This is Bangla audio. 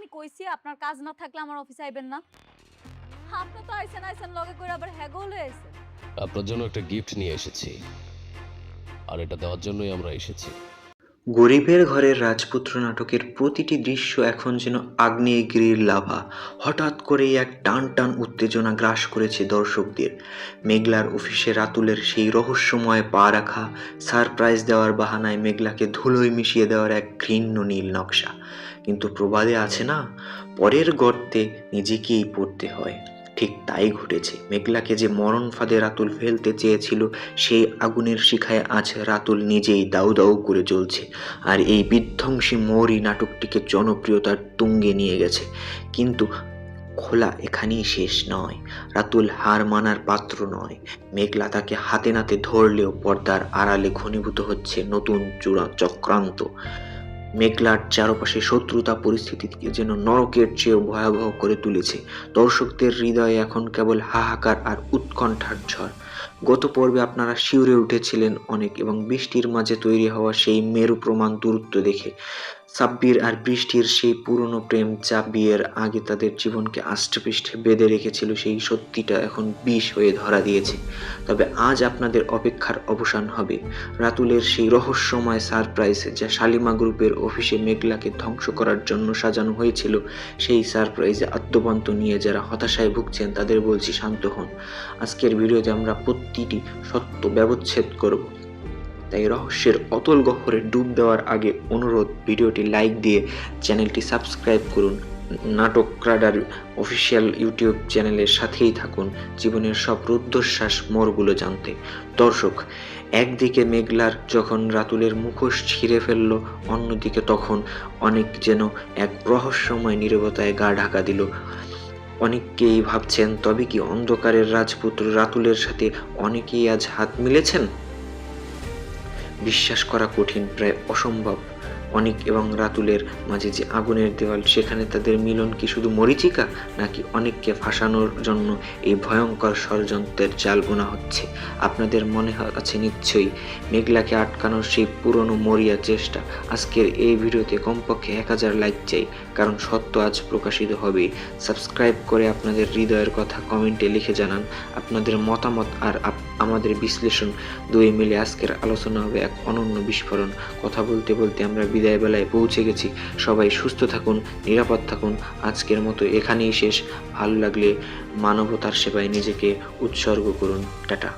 আমি কইছি আপনার কাজ না থাকলে আমার অফিসে আইবেন না। আপনি তো আইছেন লগে করে আবার হ্যাগো লয়ে আইছেন। আপনার জন্য একটা গিফট নিয়ে এসেছি, আর এটা দেওয়ার জন্যই আমরা এসেছি। গরিবের ঘরের রাজপুত্র নাটকের প্রতিটি দৃশ্য এখন যেন আগ্নেয়গিরির লাভা। হঠাৎ করেই এক টান টান উত্তেজনা গ্রাস করেছে দর্শকদের। মেঘলার অফিসে রাতুলের সেই রহস্যময় পা রাখা, সারপ্রাইজ দেওয়ার বাহানায় মেঘলাকে ধুলোয় মিশিয়ে দেওয়ার এক ঘৃণ্য নীল নকশা। কিন্তু প্রবাদে আছে না, পরের গর্তে নিজেকেই পড়তে হয়। ঠিক তাই ঘটেছে। মেঘলাকে যে মরণ ফাঁদে রাতুল ফেলতে চেয়েছিল, সেই আগুনের শিখায় আজ রাতুল নিজেই দাউ দাউ করে জ্বলছে। আর এই বিধ্বংসী মোড়ই নাটকটিকে জনপ্রিয়তার তুঙ্গে নিয়ে গেছে। কিন্তু খোলা এখানেই শেষ নয়। রাতুল হার মানার পাত্র নয়। মেঘলা তাকে হাতে নাতে ধরলেও পর্দার আড়ালে ঘনীভূত হচ্ছে নতুন চক্রান্ত। মেঘলার চারপাশে শত্রুতা পরিস্থিতিকে যেন নরকের চেয়েও ভয়াবহ করে তুলেছে। দর্শকদের হৃদয়ে এখন কেবল হাহাকার আর উৎকণ্ঠার ঝড়। গত পর্বে আপনারা শিউরে উঠেছিলেন অনেক, এবং বৃষ্টির মাঝে তৈরি হওয়া সেই মেরু প্রমাণ দূরত্ব দেখে। সাব্বির আর বৃষ্টির সেই পুরনো প্রেম, যা বিয়ের আগে তাদের জীবনকে আষ্টেপৃষ্ঠে বেঁধে রেখেছিল, সেই সত্যিটা এখন বিষ হয়ে ধরা দিয়েছে। তবে আজ আপনাদের অপেক্ষার অবসান হবে। রাতুলের সেই রহস্যময় সারপ্রাইজ, যা শালিমা গ্রুপের অফিসে মেঘলাকে ধ্বংস করার জন্য সাজানো হয়েছিল, সেই সারপ্রাইজে আত্মবন্ত নিয়ে যারা হতাশায় ভুগছেন তাদের বলছি শান্ত হন। আজকের ভিডিওতে আমরা প্রতিটি সত্য ব্যবচ্ছেদ করব। তাই রহস্যের অতল গহ্বরে ডুব দেওয়ার আগে অনুরোধ, ভিডিওটি লাইক দিয়ে চ্যানেলটি সাবস্ক্রাইব করুন। নাটক রাডার অফিসিয়াল ইউটিউব চ্যানেলের সাথেই থাকুন জীবনের সব রুদ্ধশ্বাস মোড়গুলো জানতে। দর্শক, একদিকে মেঘলার যখন রাতুলের মুখোশ ছিঁড়ে ফেলল, অন্যদিকে তখন অনেক যেন এক রহস্যময় নীরবতায় গা ঢাকা দিল। অনেকেই ভাবছেন, তবে কি অন্ধকারের রাজপুত্র রাতুলের সাথে অনেকেই আজ হাত মিলেছেন? বিশ্বাস করা কঠিন, প্রায় অসম্ভব। অনিক এবং রাতুলের মাঝে যে আগুনের দেওয়াল, সেখানে তাদের মিলন কি শুধু মরীচিকা, নাকি অনেককে ফাঁসানোর জন্য এই ভয়ঙ্কর ষড়যন্ত্রের জাল বোনা হচ্ছে? আপনাদের মনে আছে নিশ্চয়ই মেঘলাকে আটকানোর সেই পুরনো মরিয়া চেষ্টা। আজকের এই ভিডিওতে কমপক্ষে 1000 লাইক চাই, কারণ সত্য আজ প্রকাশিত হবে। সাবস্ক্রাইব করে আপনাদের হৃদয়ের কথা কমেন্টে লিখে জানান। আপনাদের মতামত আর আমাদের বিশ্লেষণ দুই মিলে আজকের আলোচনা হবে এক অনন্য বিস্ফোরণ। কথা বলতে বলতে আমরা বিদায় বেলায় পৌঁছে গেছি। সবাই সুস্থ থাকুন, নিরাপদ থাকুন। আজকের মতো এখানেই শেষ। ভালো লাগলে মানবতার সেবায় নিজেকে উৎসর্গ করুন। টাটা।